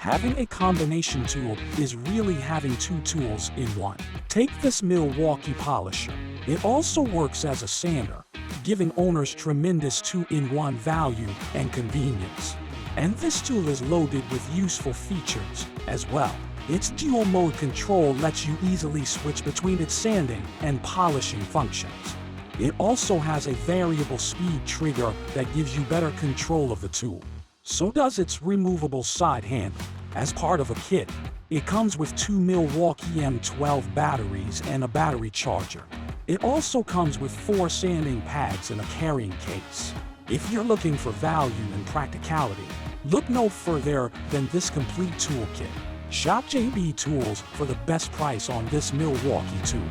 Having a combination tool is really having two tools in one. Take this Milwaukee polisher. It also works as a sander, giving owners tremendous two-in-one value and convenience. And this tool is loaded with useful features as well. Its dual mode control lets you easily switch between its sanding and polishing functions. It also has a variable speed trigger that gives you better control of the tool. So does its removable side handle. As part of a kit, it comes with two Milwaukee M12 batteries and a battery charger. It also comes with 4 sanding pads and a carrying case. If you're looking for value and practicality, look no further than this complete toolkit. Shop JB Tools for the best price on this Milwaukee tool.